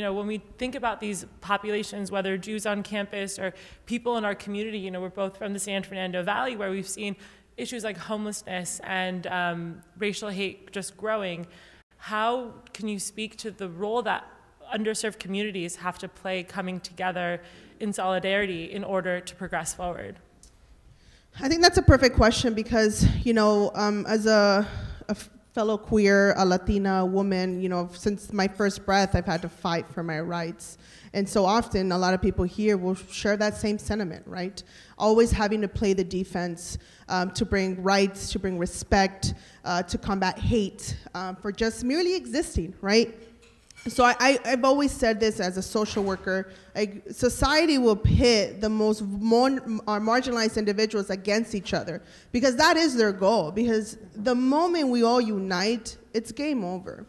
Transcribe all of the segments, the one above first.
when we think about these populations, whether Jews on campus or people in our community, we're both from the San Fernando Valley, where we've seen issues like homelessness and racial hate just growing. How can you speak to the role that underserved communities have to play coming together in solidarity in order to progress forward? I think that's a perfect question because, as a fellow queer, a Latina woman, since my first breath, I've had to fight for my rights. And so often, a lot of people here will share that same sentiment, right? Always having to play the defense to bring rights, to bring respect, to combat hate, for just merely existing, right? So I've always said this as a social worker, society will pit the most marginalized individuals against each other because that is their goal, because the moment we all unite, it's game over.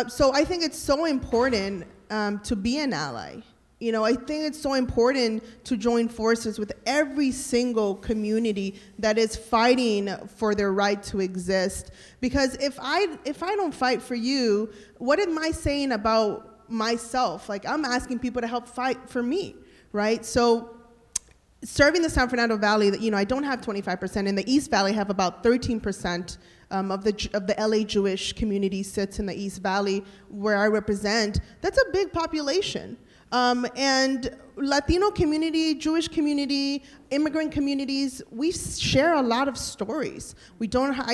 So I think it's so important to be an ally. I think it's so important to join forces with every single community that is fighting for their right to exist. Because if I don't fight for you, what am I saying about myself? Like, I'm asking people to help fight for me, right? So serving the San Fernando Valley, I don't have 25%. In the East Valley, I have about 13%. Of the LA Jewish community sits in the East Valley, where I represent. That's a big population. And Latino community, Jewish community, immigrant communities, we share a lot of stories. I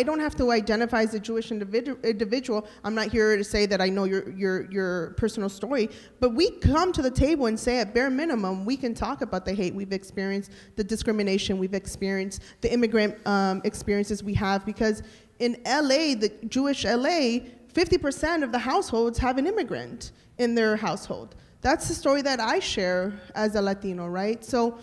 don't have to identify as a Jewish individual. I'm not here to say that I know your personal story, but we come to the table and say at bare minimum, we can talk about the hate we've experienced, the discrimination we've experienced, the immigrant experiences we have, because in LA, the Jewish LA, 50% of the households have an immigrant in their household. That's the story that I share as a Latino, right? So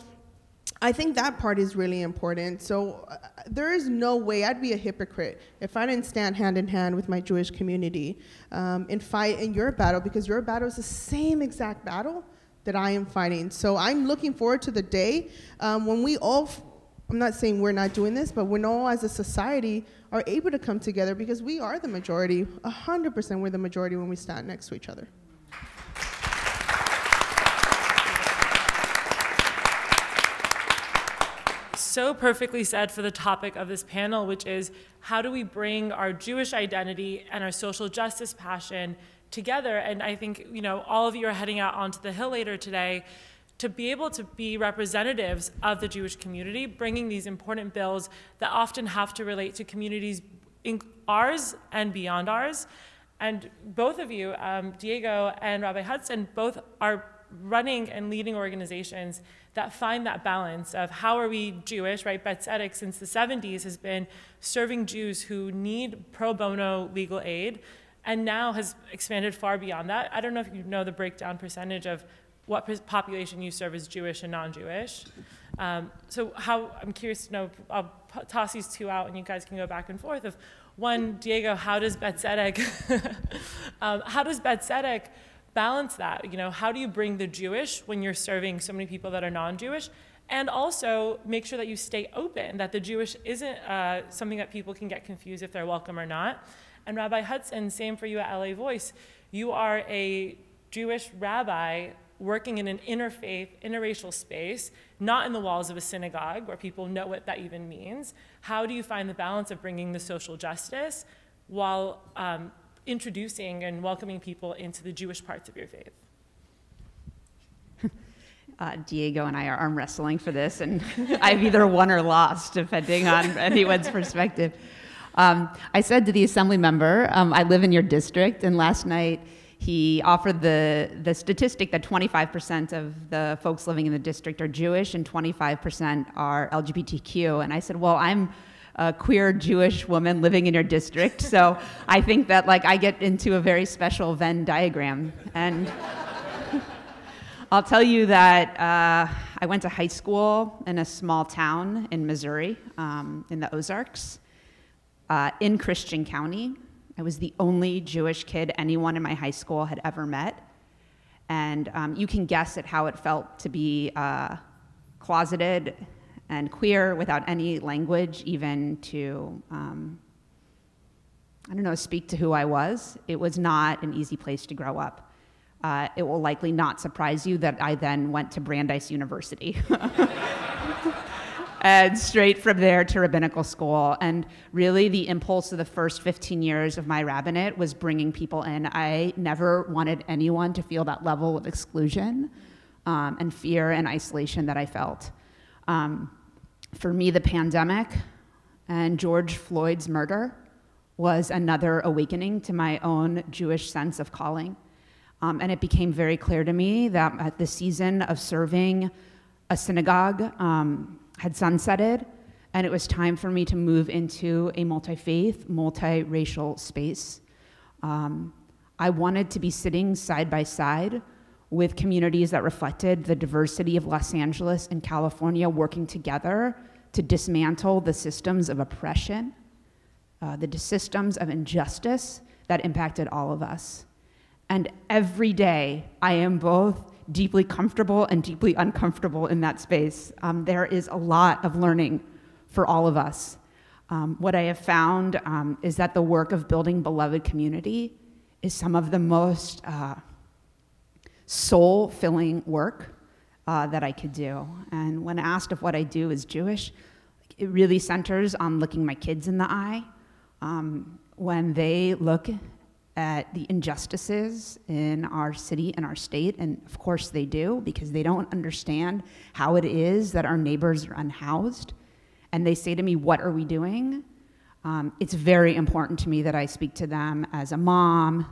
I think that part is really important. So there is no way, I'd be a hypocrite if I didn't stand hand in hand with my Jewish community and fight in your battle, because your battle is the same exact battle that I am fighting. So I'm looking forward to the day when we all, I'm not saying we're not doing this, but when all as a society are able to come together, because we are the majority, 100% we're the majority when we stand next to each other. So perfectly said for the topic of this panel, which is how do we bring our Jewish identity and our social justice passion together? And I think, all of you are heading out onto the Hill later today to be able to be representatives of the Jewish community, bringing these important bills that often have to relate to communities in ours and beyond ours. And both of you, Diego and Rabbi Hudson, both are running and leading organizations that find that balance of how are we Jewish, right? Tzedek since the 70s has been serving Jews who need pro bono legal aid, and now has expanded far beyond that. I don't know if you know the breakdown percentage of what population you serve as Jewish and non-Jewish. So I'm curious to know, I'll toss these two out and you guys can go back and forth. Of one, Diego, how does Tzedek balance that? How do you bring the Jewish when you're serving so many people that are non-Jewish, and also make sure that you stay open, that the Jewish isn't something that people can get confused if they're welcome or not? And Rabbi Hudson, same for you at LA Voice. You are a Jewish rabbi working in an interfaith, interracial space, not in the walls of a synagogue where people know what that even means. How do you find the balance of bringing the social justice while introducing and welcoming people into the Jewish parts of your faith? Diego and I are arm wrestling for this, and I've either won or lost, depending on anyone's perspective. I said to the assembly member, I live in your district, and last night he offered the statistic that 25% of the folks living in the district are Jewish and 25% are LGBTQ. And I said, well, I'm a queer Jewish woman living in your district, so I think that I get into a very special Venn diagram. And I'll tell you that I went to high school in a small town in Missouri, in the Ozarks, in Christian County. I was the only Jewish kid anyone in my high school had ever met. And you can guess at how it felt to be closeted and queer without any language, even to, I don't know, speak to who I was. It was not an easy place to grow up. it will likely not surprise you that I then went to Brandeis University. And straight from there to rabbinical school. And really the impulse of the first 15 years of my rabbinate was bringing people in. I never wanted anyone to feel that level of exclusion and fear and isolation that I felt. For me, the pandemic and George Floyd's murder was another awakening to my own Jewish sense of calling. And it became very clear to me that at the season of serving a synagogue had sunsetted, and it was time for me to move into a multi-faith, multi-racial space. I wanted to be sitting side by side with communities that reflected the diversity of Los Angeles and California, working together to dismantle the systems of oppression, the systems of injustice that impacted all of us. And every day, I am both deeply comfortable and deeply uncomfortable in that space. There is a lot of learning for all of us. What I have found is that the work of building beloved community is some of the most soul-filling work that I could do. And when asked if what I do is Jewish, it really centers on looking my kids in the eye when they look at the injustices in our city and our state, and of course they do, because they don't understand how it is that our neighbors are unhoused, and they say to me, what are we doing? It's very important to me that I speak to them as a mom,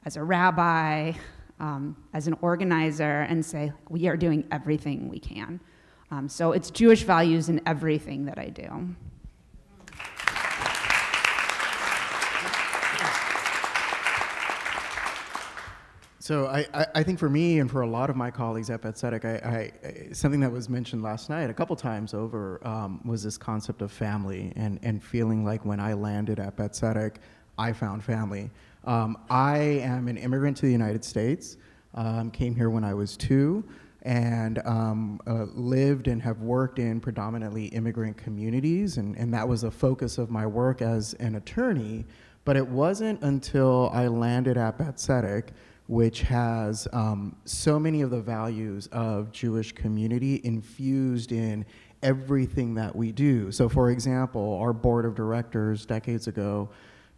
as a rabbi, as an organizer, and say, we are doing everything we can. So it's Jewish values in everything that I do. So I think for me and for a lot of my colleagues at Tzedek, something that was mentioned last night a couple times over was this concept of family and feeling like when I landed at Tzedek, I found family. I am an immigrant to the United States, came here when I was 2, and lived and have worked in predominantly immigrant communities, and that was a focus of my work as an attorney. But it wasn't until I landed at Tzedek, which has so many of the values of Jewish community infused in everything that we do. So for example, our board of directors decades ago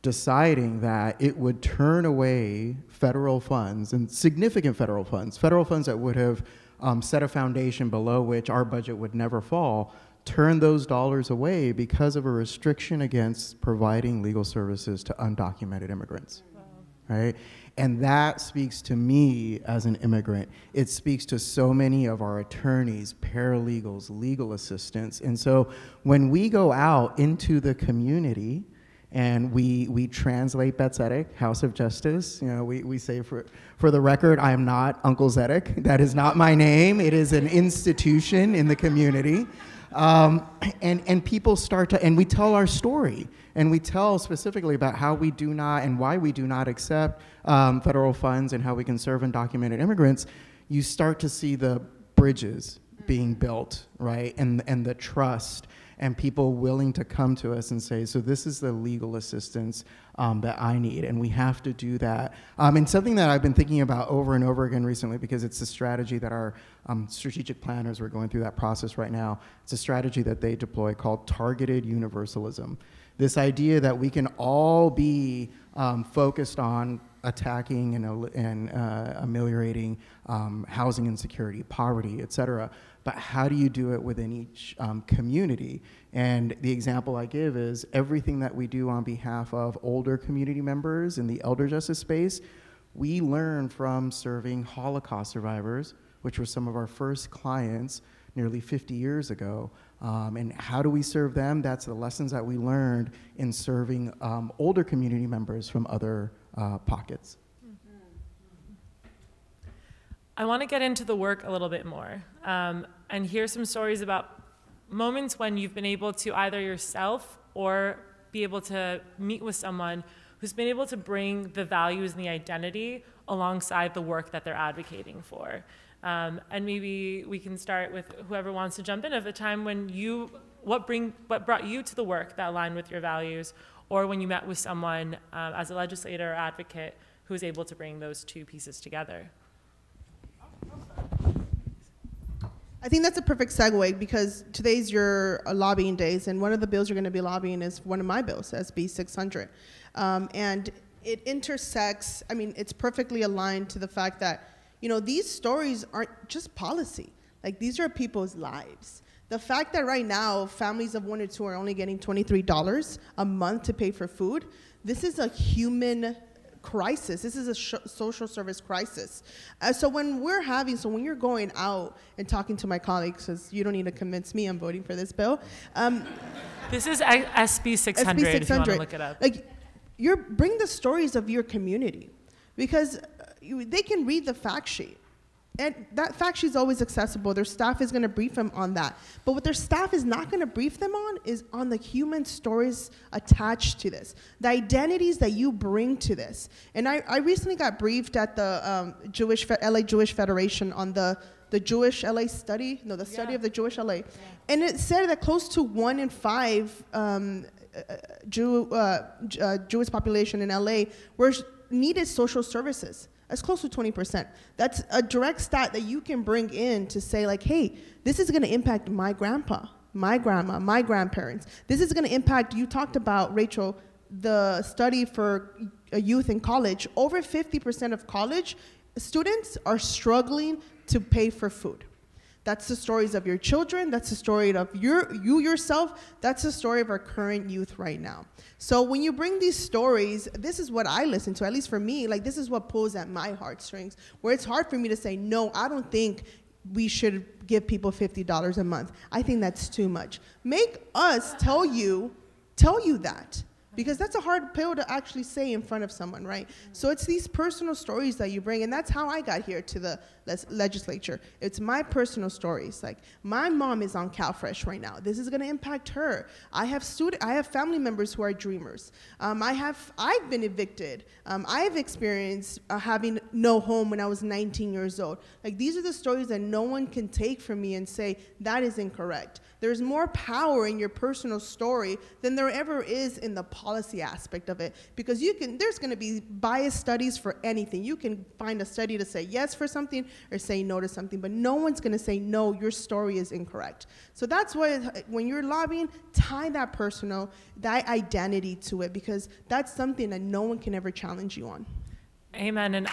deciding that it would turn away federal funds, and significant federal funds that would have set a foundation below which our budget would never fall, turn those dollars away because of a restriction against providing legal services to undocumented immigrants, right? And that speaks to me as an immigrant. It speaks to so many of our attorneys, paralegals, legal assistants. And so when we go out into the community and we translate Tzedek, House of Justice, you know, we say for the record, I am not Uncle Zedek. That is not my name. It is an institution in the community. And people start to, and we tell our story, and we tell specifically about how we do not and why we do not accept federal funds and how we can serve undocumented immigrants. You start to see the bridges being built, right? And the trust, and people willing to come to us and say, so this is the legal assistance that I need, and we have to do that. And something that I've been thinking about over and over again recently, because it's a strategy that our strategic planners, we're going through that process right now, it's a strategy that they deploy called targeted universalism. This idea that we can all be focused on attacking and ameliorating housing insecurity, poverty, et cetera. But how do you do it within each community? And the example I give is everything that we do on behalf of older community members in the elder justice space, we learn from serving Holocaust survivors, which were some of our first clients nearly 50 years ago. And how do we serve them? That's the lessons that we learned in serving older community members from other pockets. I want to get into the work a little bit more and hear some stories about moments when you've been able to either yourself or be able to meet with someone who's been able to bring the values and the identity alongside the work that they're advocating for. And maybe we can start with whoever wants to jump in of a time when what brought you to the work that aligned with your values, or when you met with someone as a legislator or advocate who's able to bring those two pieces together. I think that's a perfect segue because today's your lobbying days, and one of the bills you're going to be lobbying is one of my bills, SB 600. And it intersects, I mean, it's perfectly aligned to the fact that, you know, these stories aren't just policy. Like, these are people's lives. The fact that right now families of 1 or 2 are only getting $23 a month to pay for food, this is a human crisis. This is a social service crisis. So when you're going out and talking to my colleagues, because you don't need to convince me I'm voting for this bill. This is SB 600, if you want to look it up. Like, bring the stories of your community, because they can read the fact sheet. And that fact sheet is always accessible. Their staff is going to brief them on that. But what their staff is not going to brief them on is on the human stories attached to this, the identities that you bring to this. And I recently got briefed at the LA Jewish Federation on the Jewish LA study, the study of the Jewish LA. Yeah. And it said that close to 1 in 5 Jewish population in LA needed social services. That's close to 20%. That's a direct stat that you can bring in to say, like, hey, this is going to impact my grandpa, my grandma, my grandparents. This is going to impact, you talked about, Rachel, the study for youth in college. Over 50% of college students are struggling to pay for food. That's the stories of your children. That's the story of you yourself. That's the story of our current youth right now. So when you bring these stories, this is what I listen to, at least for me. Like, this is what pulls at my heartstrings, where it's hard for me to say, no, I don't think we should give people $50 a month. I think that's too much. Make us tell you that. Because that's a hard pill to actually say in front of someone, right? So it's these personal stories that you bring, and that's how I got here to the legislature. It's my personal stories. Like, my mom is on CalFresh right now. This is going to impact her. I have family members who are dreamers. I've been evicted. I've experienced having no home when I was 19 years old. Like, these are the stories that no one can take from me and say that is incorrect. There's more power in your personal story than there ever is in the policy aspect of it, because there's going to be biased studies for anything. You can find a study to say yes for something or say no to something, but no one's going to say, no, your story is incorrect. So that's why when you're lobbying, tie that identity to it, because that's something that no one can ever challenge you on. Amen. And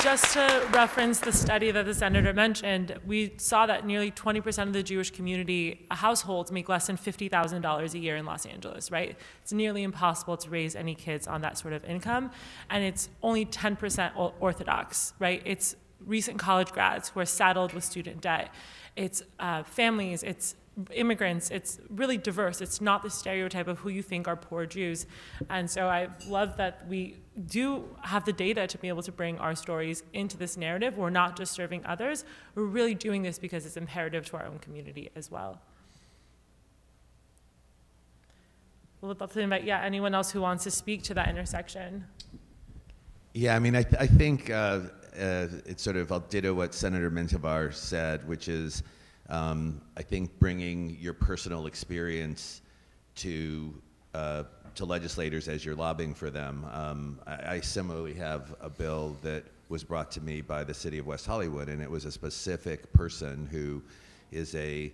just to reference the study that the senator mentioned, we saw that nearly 20% of the Jewish community households make less than $50,000 a year in Los Angeles, right? It's nearly impossible to raise any kids on that sort of income, and it's only 10% Orthodox, right? It's recent college grads who are saddled with student debt. It's families, it's immigrants, it's really diverse. It's not the stereotype of who you think are poor Jews. And so I love that we do have the data to be able to bring our stories into this narrative. We're not just serving others, we're really doing this because it's imperative to our own community as well. We'll love to invite, anyone else who wants to speak to that intersection. Yeah, I mean, I think it's sort of, I'll ditto what Senator Menjivar said, which is, I think bringing your personal experience to legislators as you're lobbying for them. I similarly have a bill that was brought to me by the city of West Hollywood, and it was a specific person who is a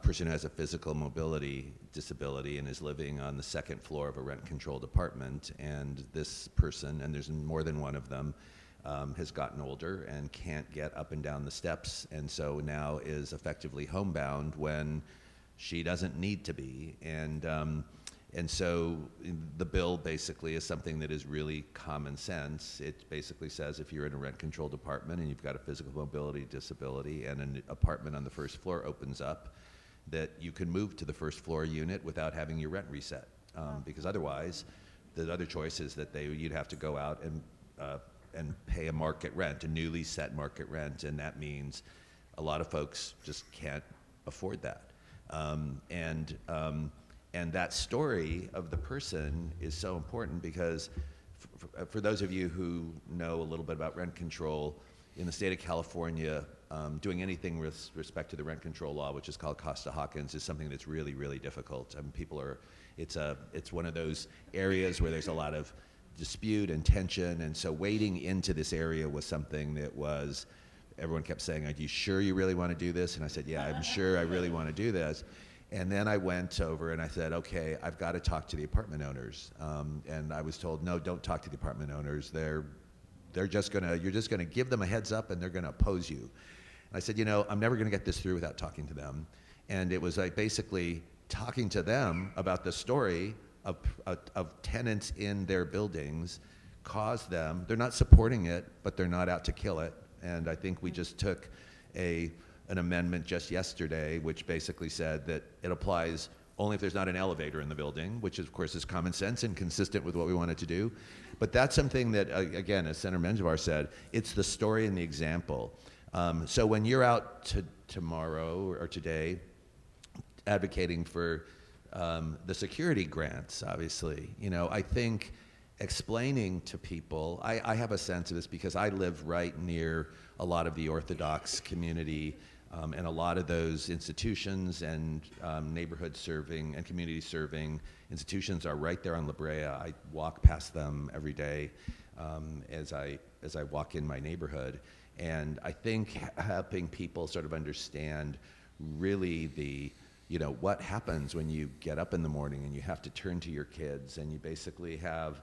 person who has a physical mobility disability and is living on the second floor of a rent-controlled apartment. And this person, and there's more than one of them, has gotten older and can't get up and down the steps, and so now is effectively homebound when she doesn't need to be. And so the bill basically is something that is really common sense. It basically says if you're in a rent-controlled apartment and you've got a physical mobility disability and an apartment on the first floor opens up, that you can move to the first floor unit without having your rent reset. Because otherwise, the other choice is that you'd have to go out and pay a market rent, a newly set market rent, and that means a lot of folks just can't afford that. And that story of the person is so important because for those of you who know a little bit about rent control, in the state of California, doing anything with respect to the rent control law, which is called Costa-Hawkins, is something that's really, really difficult. I mean, it's one of those areas where there's a lot of dispute and tension, and so wading into this area was something that was, everyone kept saying, are you sure you really want to do this? And I said, yeah, I'm sure I really want to do this. And then I went over and I said, okay, I've got to talk to the apartment owners. And I was told, no, don't talk to the apartment owners. You're just gonna give them a heads up and they're gonna oppose you. And I said, I'm never gonna get this through without talking to them. And it was like basically talking to them about the story of tenants in their buildings caused them, they're not supporting it, but they're not out to kill it. And I think we just took an amendment just yesterday, which basically said that it applies only if there's not an elevator in the building, which of course is common sense and consistent with what we wanted to do. But that's something that, again, as Senator Menjivar said, it's the story and the example. So when you're out tomorrow or today advocating for the security grants, obviously, I think explaining to people, I have a sense of this because I live right near a lot of the Orthodox community, and a lot of those institutions and neighborhood serving and community serving institutions are right there on La Brea. I walk past them every day as I walk in my neighborhood. And I think helping people sort of understand really what happens when you get up in the morning and you have to turn to your kids and you basically have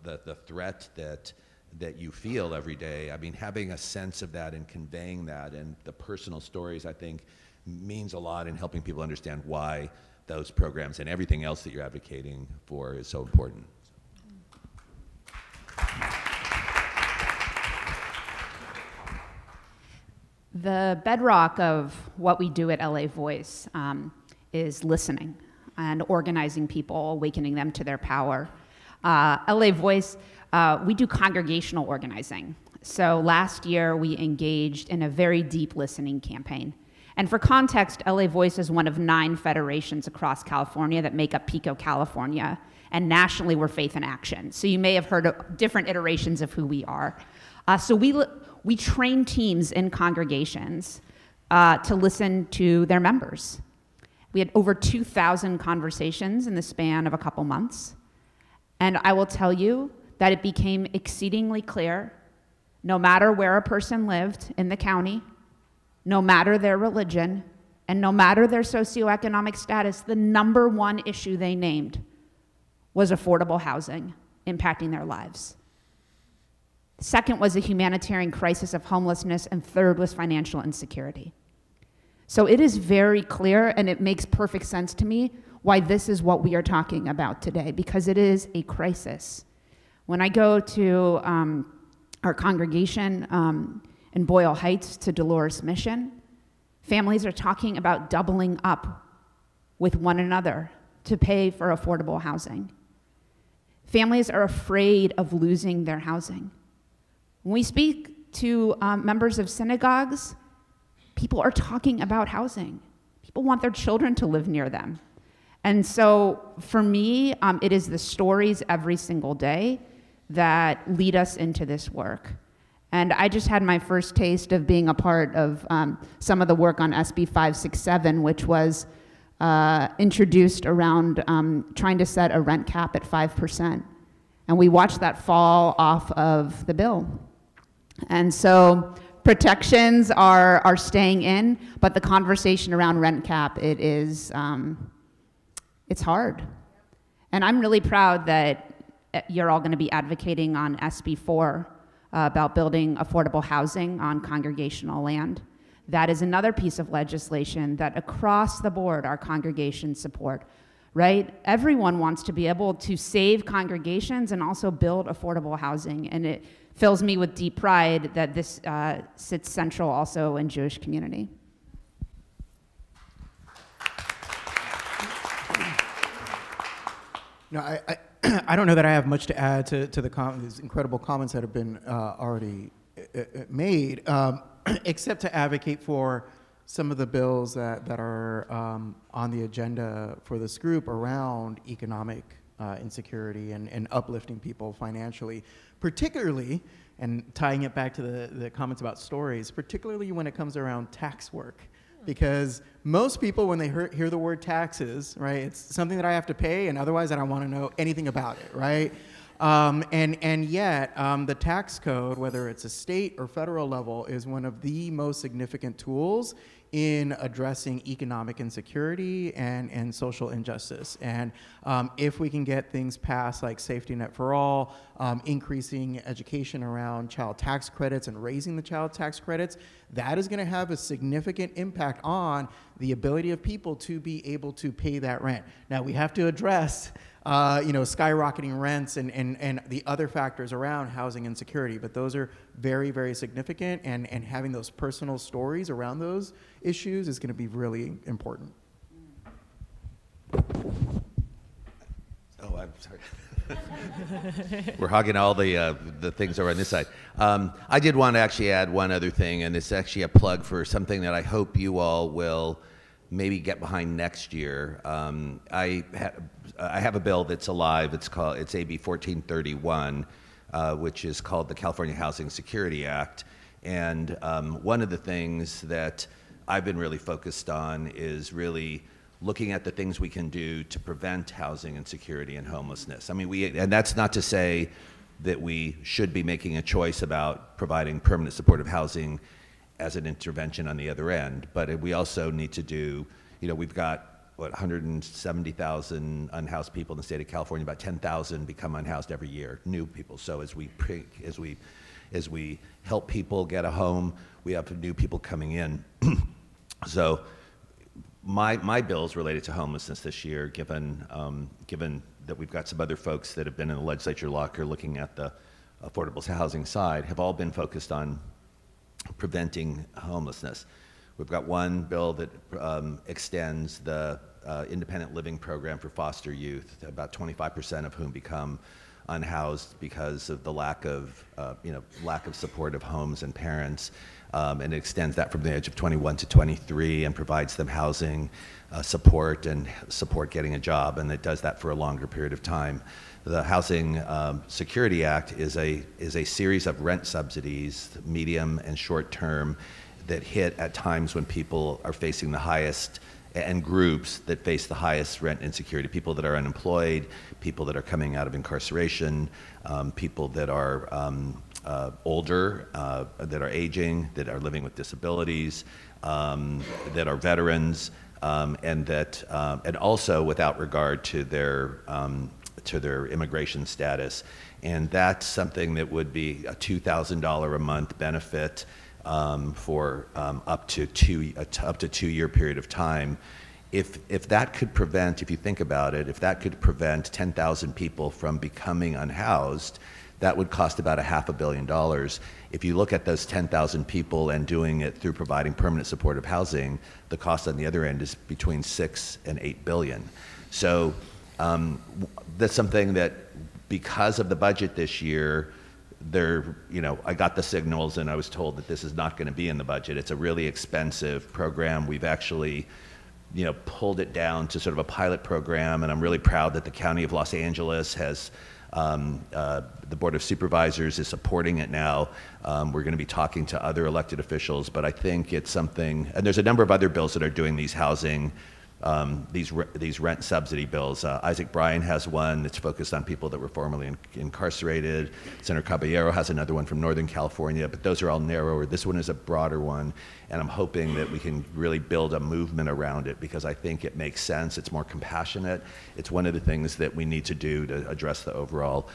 the threat that you feel every day. I mean, having a sense of that and conveying that and the personal stories, I think, means a lot in helping people understand why those programs and everything else that you're advocating for is so important. The bedrock of what we do at LA Voice is listening and organizing people, awakening them to their power. LA Voice, we do congregational organizing. So last year we engaged in a very deep listening campaign. And for context, LA Voice is one of 9 federations across California that make up Pico, California. And nationally, we're Faith in Action. So you may have heard of different iterations of who we are. So we train teams in congregations to listen to their members. We had over 2,000 conversations in the span of a couple months. And I will tell you that it became exceedingly clear, no matter where a person lived in the county, no matter their religion, and no matter their socioeconomic status, the #1 issue they named was affordable housing impacting their lives. Second was a humanitarian crisis of homelessness, and third was financial insecurity. So it is very clear, and it makes perfect sense to me why this is what we are talking about today, because it is a crisis. When I go to our congregation in Boyle Heights to Dolores Mission, families are talking about doubling up with one another to pay for affordable housing. Families are afraid of losing their housing. When we speak to members of synagogues, people are talking about housing. People want their children to live near them. And so for me, it is the stories every single day that lead us into this work. And I just had my first taste of being a part of some of the work on SB 567, which was introduced around trying to set a rent cap at 5%. And we watched that fall off of the bill. And so protections are staying in, but the conversation around rent cap, it's hard. And I'm really proud that you're all going to be advocating on SB 4 about building affordable housing on congregational land. That is another piece of legislation that across the board our congregations support, right? Everyone wants to be able to save congregations and also build affordable housing. And it fills me with deep pride that this sits central also in Jewish community. No, I don't know that I have much to add to these incredible comments that have been already made, except to advocate for some of the bills that are on the agenda for this group around economic insecurity and uplifting people financially, particularly, and tying it back to the comments about stories, particularly when it comes around tax work. Because most people, when they hear the word taxes, right, it's something that I have to pay, and otherwise I don't want to know anything about it, right? And yet, the tax code, whether it's a state or federal level, is one of the most significant tools in addressing economic insecurity and social injustice. And if we can get things passed like safety net for all, increasing education around child tax credits and raising the child tax credits, that is going to have a significant impact on the ability of people to be able to pay that rent. Now, we have to address skyrocketing rents and the other factors around housing insecurity, but those are very, very significant, and having those personal stories around those issues is going to be really important. Oh, I'm sorry. We're hogging all the things over on this side. I did want to actually add one other thing, and it's actually a plug for something that I hope you all will maybe get behind next year. I have a bill that's alive. It's AB 1431, which is called the California Housing Security Act. And one of the things that I've been really focused on is really looking at the things we can do to prevent housing insecurity and homelessness. I mean, and that's not to say that we should be making a choice about providing permanent supportive housing as an intervention on the other end, but we also need to do, we've got, 170,000 unhoused people in the state of California, about 10,000 become unhoused every year, new people. So as we help people get a home, we have new people coming in. So my bill is related to homelessness this year, given that we've got some other folks that have been in the legislature locker looking at the affordable housing side, have all been focused on preventing homelessness. We've got one bill that extends the independent living program for foster youth, about 25% of whom become unhoused because of the lack of supportive homes and parents, and it extends that from the age of 21 to 23 and provides them housing support and support getting a job, and it does that for a longer period of time. The Housing Security Act is a series of rent subsidies, medium and short term, that hit at times when people are facing the highest, and groups that face the highest rent insecurity, people that are unemployed, people that are coming out of incarceration, people that are older, that are aging, that are living with disabilities, that are veterans, and also without regard to their immigration status. And that's something that would be a $2,000 a month benefit for up to 2 year period of time. If that could prevent, if you think about it, if that could prevent 10,000 people from becoming unhoused, that would cost about $500 million. If you look at those 10,000 people and doing it through providing permanent supportive housing, the cost on the other end is between $6 and $8 billion. So that's something that, because of the budget this year, I got the signals and I was told that this is not going to be in the budget. It's a really expensive program. We've actually, pulled it down to sort of a pilot program, and I'm really proud that the County of Los Angeles has, the Board of Supervisors is supporting it now. We're going to be talking to other elected officials, but I think it's something, and there's a number of other bills that are doing these housing, these rent subsidy bills. Isaac Bryan has one that's focused on people that were formerly incarcerated. Senator Caballero has another one from Northern California, but those are all narrower. This one is a broader one, and I'm hoping that we can really build a movement around it, because I think it makes sense. It's more compassionate. It's one of the things that we need to do to address the overall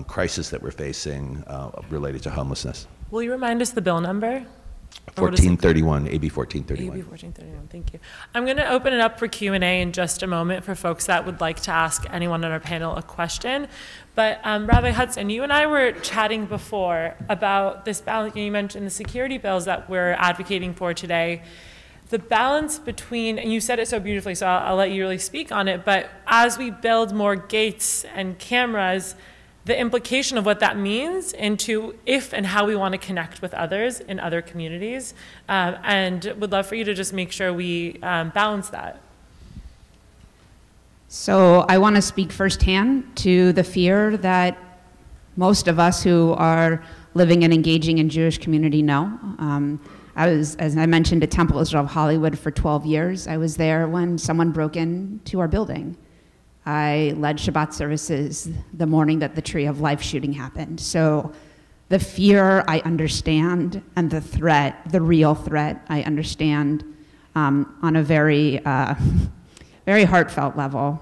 crisis that we're facing related to homelessness. Will you remind us the bill number? 1431, AB 1431. AB 1431, thank you. I'm going to open it up for Q&A in just a moment for folks that would like to ask anyone on our panel a question. But Rabbi Hudson, you and I were chatting before about this balance. You mentioned the security bills that we're advocating for today. The balance between, and you said it so beautifully, so I'll let you really speak on it, but as we build more gates and cameras, the implication of what that means into if and how we want to connect with others in other communities, and would love for you to just make sure we balance that. So I want to speak firsthand to the fear that most of us who are living and engaging in Jewish community know. I was, as I mentioned, at Temple Israel of Hollywood for 12 years. I was there when someone broke into our building. I led Shabbat services the morning that the Tree of Life shooting happened. So the fear I understand, and the threat, the real threat, I understand on a very, very heartfelt level.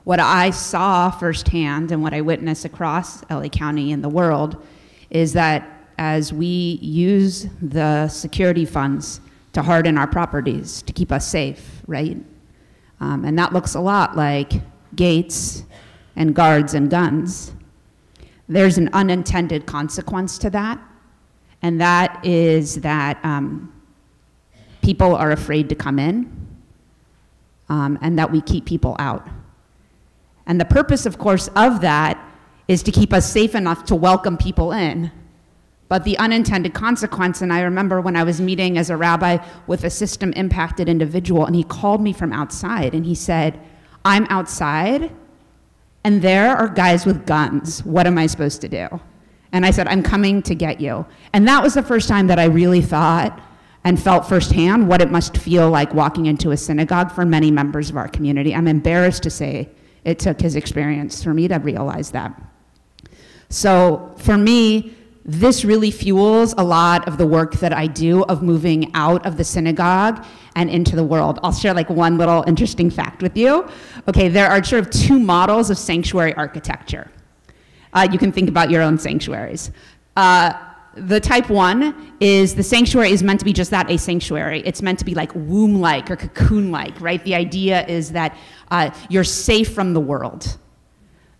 What I saw firsthand and what I witnessed across LA County and the world is that as we use the security funds to harden our properties, to keep us safe, right? And that looks a lot like gates and guards and guns. There's an unintended consequence to that, and that is that people are afraid to come in, and that we keep people out. And the purpose, of course, of that is to keep us safe enough to welcome people in. But the unintended consequence, and I remember when I was meeting as a rabbi with a system-impacted individual, and he called me from outside, and he said, I'm outside, and there are guys with guns. What am I supposed to do? And I said, I'm coming to get you. And that was the first time that I really thought and felt firsthand what it must feel like walking into a synagogue for many members of our community. I'm embarrassed to say it took his experience for me to realize that. So for me, this really fuels a lot of the work that I do of moving out of the synagogue and into the world. I'll share like one little interesting fact with you. Okay, there are sort of two models of sanctuary architecture. You can think about your own sanctuaries. The type one is the sanctuary is meant to be just that, a sanctuary. It's meant to be like womb-like or cocoon-like, right? The idea is that you're safe from the world.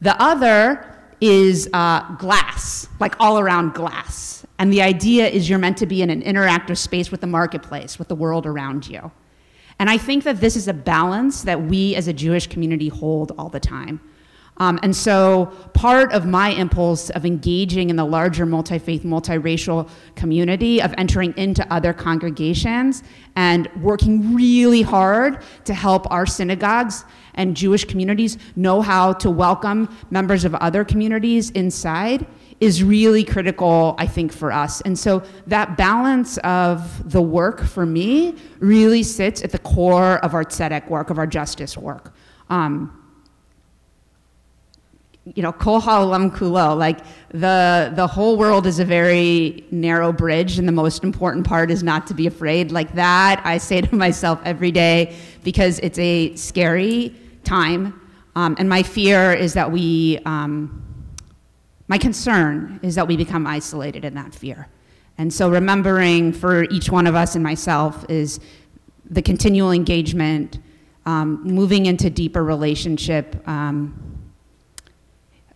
The other is glass, like all around glass. And the idea is you're meant to be in an interactive space with the marketplace, with the world around you. And I think that this is a balance that we as a Jewish community hold all the time. And so part of my impulse of engaging in the larger multi-faith, multiracial community, of entering into other congregations and working really hard to help our synagogues and Jewish communities know how to welcome members of other communities inside is really critical, I think, for us. And so that balance of the work for me really sits at the core of our Tzedek work, of our justice work. You know, kol ha'olam kulo, like the whole world is a very narrow bridge, and the most important part is not to be afraid. Like that, I say to myself every day, because it's a scary time, and my fear is that my concern is that we become isolated in that fear. And so remembering for each one of us and myself is the continual engagement, moving into deeper relationship.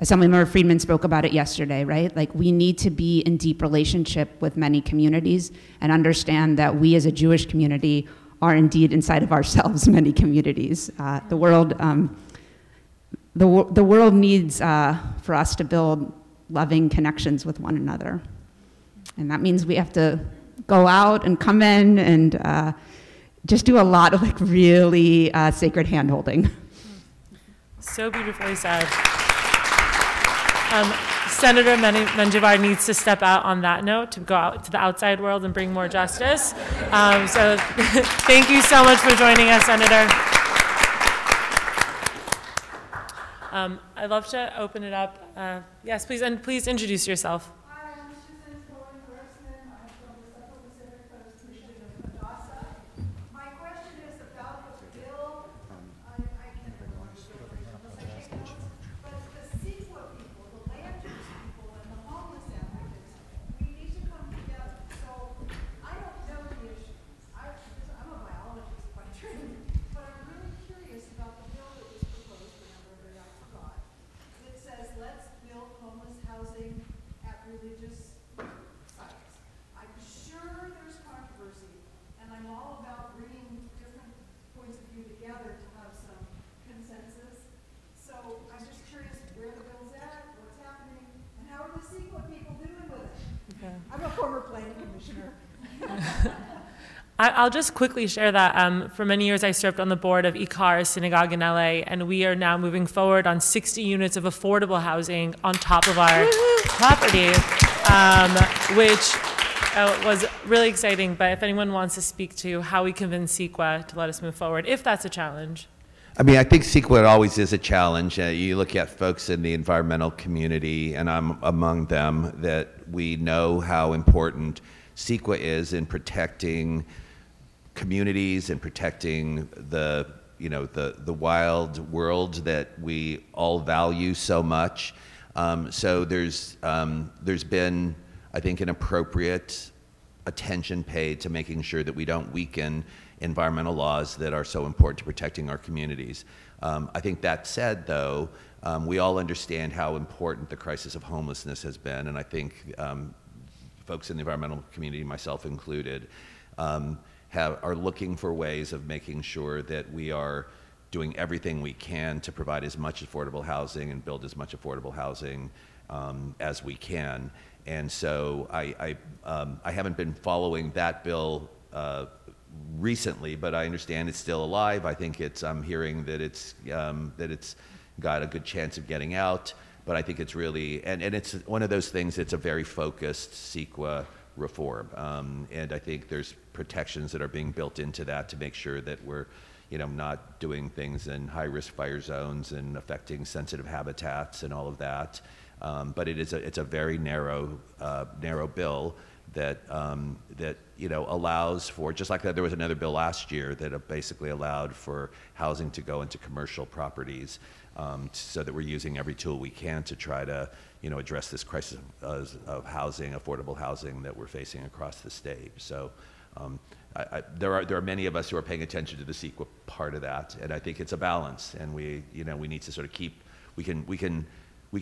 Assemblymember Friedman spoke about it yesterday, right? Like we need to be in deep relationship with many communities and understand that we as a Jewish community are indeed inside of ourselves many communities. The world needs for us to build loving connections with one another. And that means we have to go out and come in and just do a lot of like really sacred hand-holding. So beautifully said. Senator Menjivar needs to step out on that note to go out to the outside world and bring more justice. So thank you so much for joining us, Senator. I'd love to open it up. Yes, please, and please introduce yourself. I'll just quickly share that for many years I served on the board of Ikar Synagogue in LA, and we are now moving forward on 60 units of affordable housing on top of our property, which was really exciting. But if anyone wants to speak to how we convince CEQA to let us move forward, if that's a challenge. I mean, I think CEQA always is a challenge. You look at folks in the environmental community, and I'm among them, that we know how important CEQA is in protecting communities and protecting the wild world that we all value so much. So there's been, I think, an appropriate attention paid to making sure that we don't weaken environmental laws that are so important to protecting our communities. I think that said, though, we all understand how important the crisis of homelessness has been, and I think folks in the environmental community, myself included, are looking for ways of making sure that we are doing everything we can to provide as much affordable housing and build as much affordable housing as we can. And so I haven't been following that bill recently, but I understand it's still alive. I think I'm hearing that it's got a good chance of getting out. But I think it's really, and it's one of those things. It's a very focused CEQA reform, and I think there's protections that are being built into that to make sure that we're, not doing things in high-risk fire zones and affecting sensitive habitats and all of that. But it's a very narrow bill that allows for, just like that. There was another bill last year that basically allowed for housing to go into commercial properties, so that we're using every tool we can to try to address this crisis of housing, affordable housing that we're facing across the state. So there are many of us who are paying attention to the CEQA part of that, and I think it's a balance, and we need to sort of we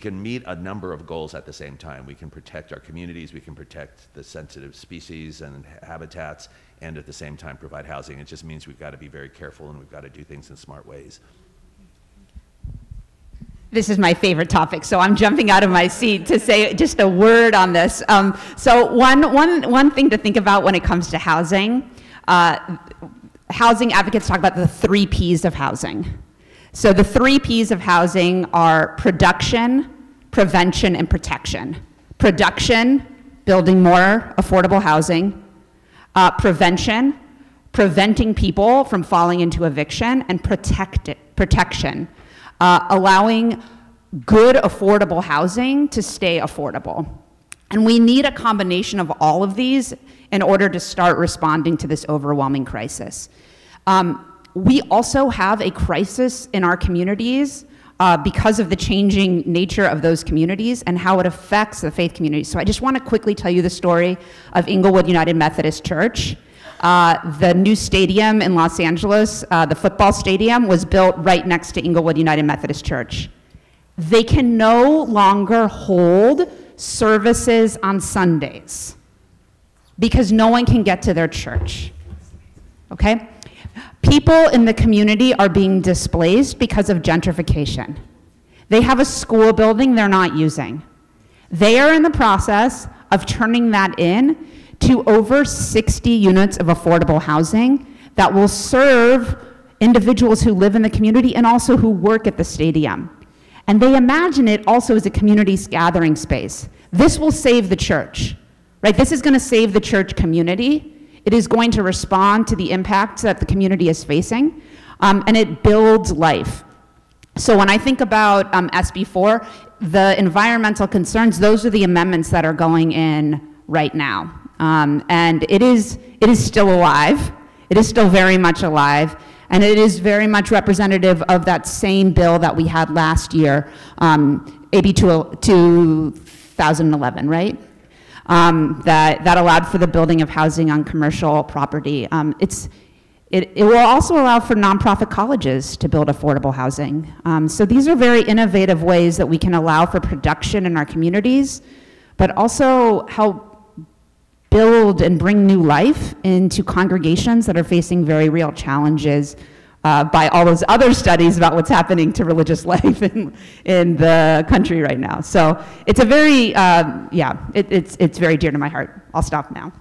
can meet a number of goals at the same time. We can protect our communities, we can protect the sensitive species and habitats, and at the same time provide housing. It just means we've got to be very careful, and we've got to do things in smart ways. This is my favorite topic, so I'm jumping out of my seat to say just a word on this. So one thing to think about when it comes to housing, housing advocates talk about the 3 Ps of housing. So the 3 Ps of housing are production, prevention, and protection. Production, building more affordable housing. Prevention, preventing people from falling into eviction. And protection, allowing good affordable housing to stay affordable. And we need a combination of all of these in order to start responding to this overwhelming crisis. We also have a crisis in our communities because of the changing nature of those communities and how it affects the faith community. So I just want to quickly tell you the story of Inglewood United Methodist Church. The new stadium in Los Angeles, the football stadium, was built right next to Inglewood United Methodist Church. They can no longer hold services on Sundays because no one can get to their church, okay? People in the community are being displaced because of gentrification. They have a school building they're not using. They are in the process of turning that in to over 60 units of affordable housing that will serve individuals who live in the community and also who work at the stadium. And they imagine it also as a community gathering space. This will save the church, right? This is going to save the church community. It is going to respond to the impacts that the community is facing, and it builds life. So when I think about SB4, the environmental concerns, those are the amendments that are going in right now. And it is still alive. It is still very much alive. And it is very much representative of that same bill that we had last year, AB 2011, right? That allowed for the building of housing on commercial property. It will also allow for nonprofit colleges to build affordable housing. So these are very innovative ways that we can allow for production in our communities, but also help build and bring new life into congregations that are facing very real challenges by all those other studies about what's happening to religious life in the country right now. So it's a very, it's very dear to my heart. I'll stop now.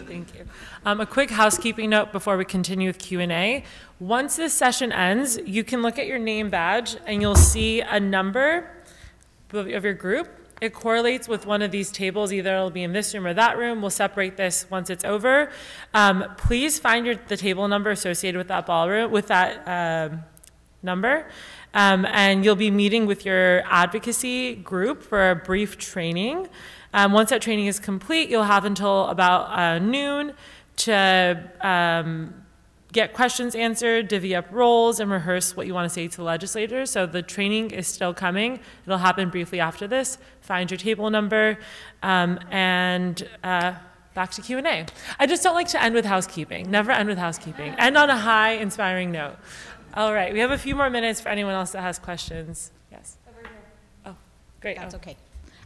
Thank Thank you. A quick housekeeping note before we continue with Q&A. Once this session ends, you can look at your name badge and you'll see a number of your group. It correlates with one of these tables. Either it'll be in this room or that room. We'll separate this once it's over. Please find the table number associated with that ballroom, with that number. And you'll be meeting with your advocacy group for a brief training. Once that training is complete, you'll have until about noon to get questions answered, divvy up roles, and rehearse what you want to say to the legislators. So the training is still coming. It'll happen briefly after this. Find your table number, and back to Q&A. I just don't like to end with housekeeping. Never end with housekeeping. End on a high, inspiring note. All right, we have a few more minutes for anyone else that has questions. Yes. Over here. Oh, great. That's okay.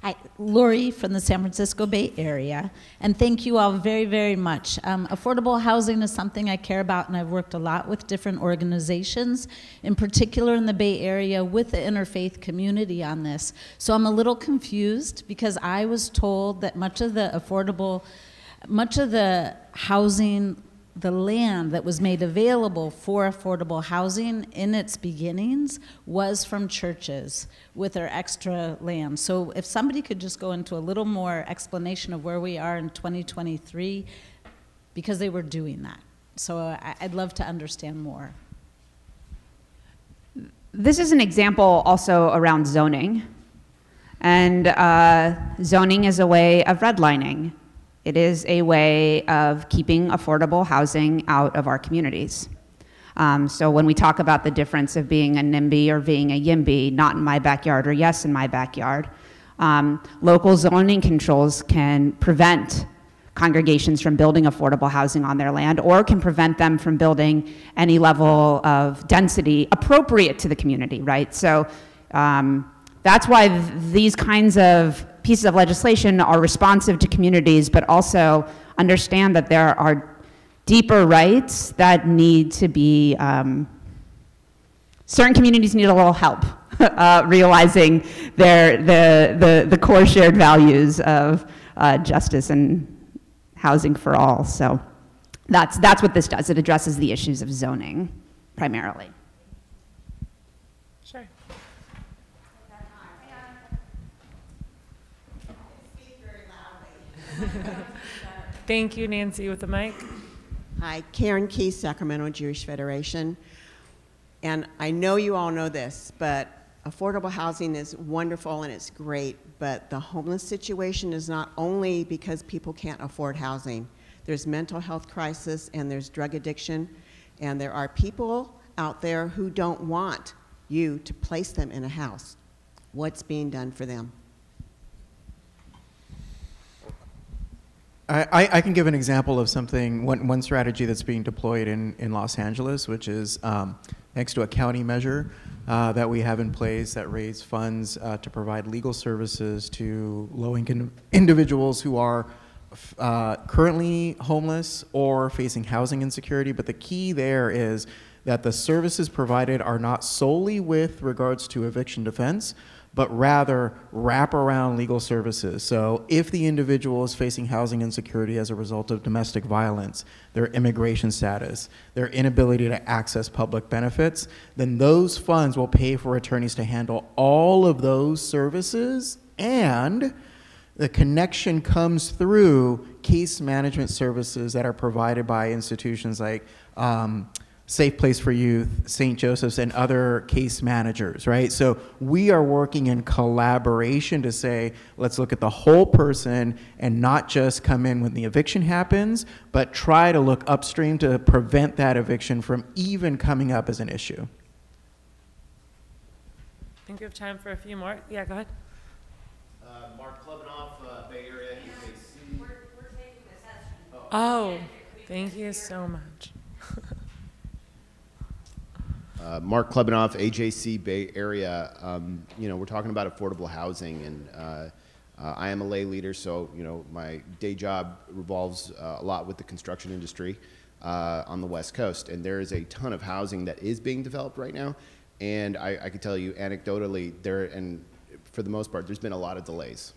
Hi, Lori from the San Francisco Bay Area, and thank you all very, very much. Affordable housing is something I care about, and I've worked a lot with different organizations, in particular in the Bay Area with the interfaith community on this. So I'm a little confused because I was told that much of the housing, the land that was made available for affordable housing in its beginnings was from churches with their extra land. So if somebody could just go into a little more explanation of where we are in 2023, because they were doing that. So I'd love to understand more. This is an example also around zoning. And zoning is a way of redlining. It is a way of keeping affordable housing out of our communities. So when we talk about the difference of being a NIMBY or being a YIMBY, not in my backyard or yes in my backyard, local zoning controls can prevent congregations from building affordable housing on their land, or can prevent them from building any level of density appropriate to the community, right? So that's why these kinds of pieces of legislation are responsive to communities, but also understand that there are deeper rights that need to be, certain communities need a little help realizing the core shared values of justice and housing for all. So that's what this does. It addresses the issues of zoning primarily. Sure. Thank you, Nancy, with the mic. Hi, Karen Key, Sacramento Jewish Federation. And I know you all know this, but affordable housing is wonderful and it's great, but the homeless situation is not only because people can't afford housing. There's mental health crisis and there's drug addiction, and there are people out there who don't want you to place them in a house. What's being done for them? I can give an example of something, one strategy that's being deployed in Los Angeles, which is next to a county measure that we have in place that raise funds to provide legal services to low-income individuals who are currently homeless or facing housing insecurity. But the key there is that the services provided are not solely with regards to eviction defense, but rather wraparound legal services. So if the individual is facing housing insecurity as a result of domestic violence, their immigration status, their inability to access public benefits, then those funds will pay for attorneys to handle all of those services, and the connection comes through case management services that are provided by institutions like Safe Place for Youth, St. Joseph's, and other case managers, right? So we are working in collaboration to say, let's look at the whole person and not just come in when the eviction happens, but try to look upstream to prevent that eviction from even coming up as an issue. I think we have time for a few more. Yeah, go ahead. Mark Klebanoff, Bay Area, AJC. We're taking this session. Oh, thank you so much. Mark Klebanoff, AJC Bay Area. You know, we're talking about affordable housing, and I am a lay leader, so you know my day job revolves a lot with the construction industry on the West Coast, and there is a ton of housing that is being developed right now, and I can tell you anecdotally, and for the most part, there's been a lot of delays,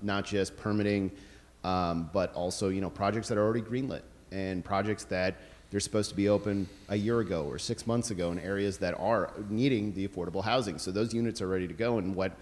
not just permitting but also, you know, projects that are already greenlit and projects that they're supposed to be open a year ago or 6 months ago in areas that are needing the affordable housing. So those units are ready to go, and what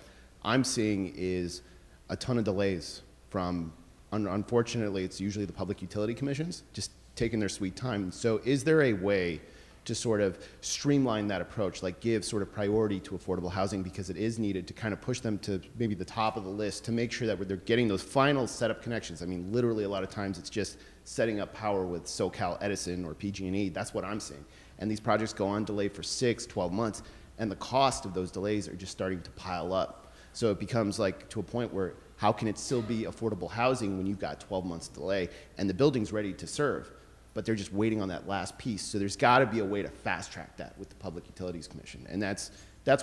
I'm seeing is a ton of delays from, unfortunately, it's usually the public utility commissions just taking their sweet time. So is there a way to sort of streamline that approach, like give sort of priority to affordable housing because it is needed, to kind of push them to maybe the top of the list to make sure that they're getting those final setup connections? I mean, literally a lot of times it's just setting up power with SoCal Edison or PG&E. That's what I'm seeing. And these projects go on delay for 6, 12 months, and the cost of those delays are just starting to pile up. So it becomes like to a point where how can it still be affordable housing when you've got 12 months delay and the building's ready to serve, but they're just waiting on that last piece. So there's got to be a way to fast track that with the Public Utilities Commission, and that's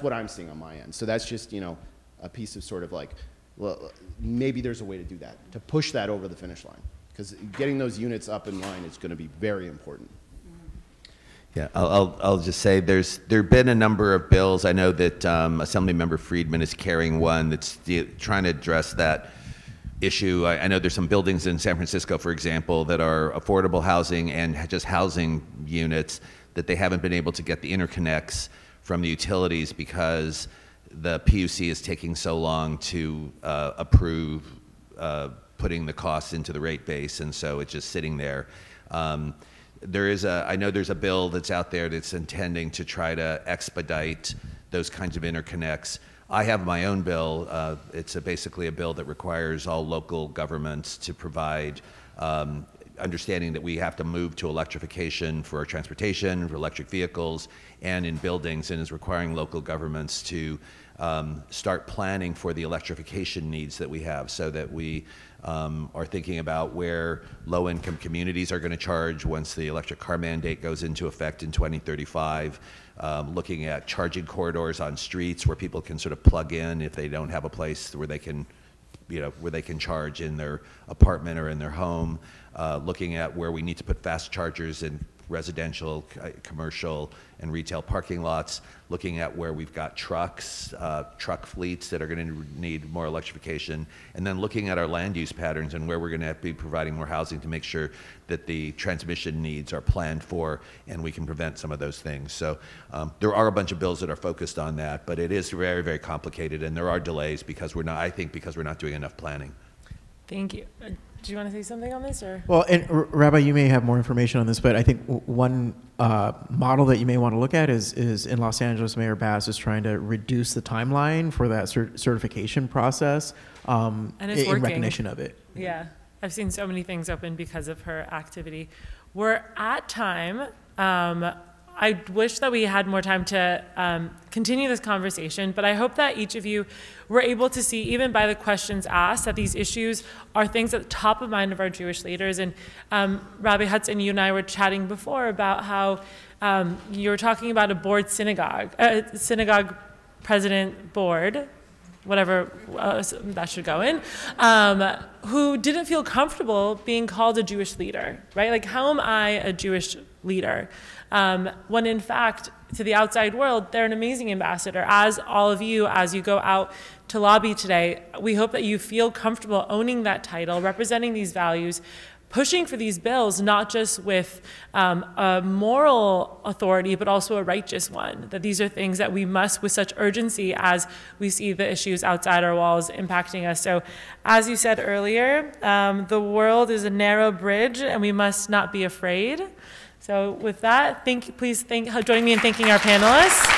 what I'm seeing on my end. So that's just, you know, a piece of sort of like, well, maybe there's a way to do that, to push that over the finish line, because getting those units up in line is going to be very important. Yeah, I'll just say there have been a number of bills. I know that Assemblymember Friedman is carrying one that's trying to address that issue. I know there's some buildings in San Francisco, for example, that are affordable housing and just housing units that they haven't been able to get the interconnects from the utilities because the PUC is taking so long to approve putting the costs into the rate base, and so it's just sitting there. I know there's a bill that's out there that's intending to try to expedite those kinds of interconnects. I have my own bill. It's basically a bill that requires all local governments to provide understanding that we have to move to electrification for our transportation, for electric vehicles, and in buildings, and is requiring local governments to start planning for the electrification needs that we have, so that we are thinking about where low-income communities are going to charge once the electric car mandate goes into effect in 2035, looking at charging corridors on streets where people can sort of plug in if they don't have a place where they can, you know, where they can charge in their apartment or in their home, looking at where we need to put fast chargers in residential, commercial, and retail parking lots, looking at where we've got trucks, truck fleets that are going to need more electrification, and then looking at our land use patterns and where we're going to have to be providing more housing to make sure that the transmission needs are planned for and we can prevent some of those things. So there are a bunch of bills that are focused on that, but it is very, very complicated, and there are delays because we're not, I think, because we're not doing enough planning. Thank you. Do you want to say something on this, or? Well, and Rabbi, you may have more information on this, but I think one model that you may want to look at is in Los Angeles, Mayor Bass is trying to reduce the timeline for that certification process and it's in working. recognition of it. Yeah, I've seen so many things open because of her activity. We're at time. I wish that we had more time to continue this conversation, but I hope that each of you were able to see, even by the questions asked, that these issues are things at the top of mind of our Jewish leaders. And Rabbi Hudson, you and I were chatting before about how you were talking about a board synagogue president board, whatever that should go in, who didn't feel comfortable being called a Jewish leader, right? Like, how am I a Jewish leader? When in fact, to the outside world, they're an amazing ambassador. As all of you, as you go out to lobby today, we hope that you feel comfortable owning that title, representing these values, pushing for these bills, not just with a moral authority, but also a righteous one, that these are things that we must, with such urgency as we see the issues outside our walls impacting us. So as you said earlier, the world is a narrow bridge and we must not be afraid. So with that, please join me in thanking our panelists.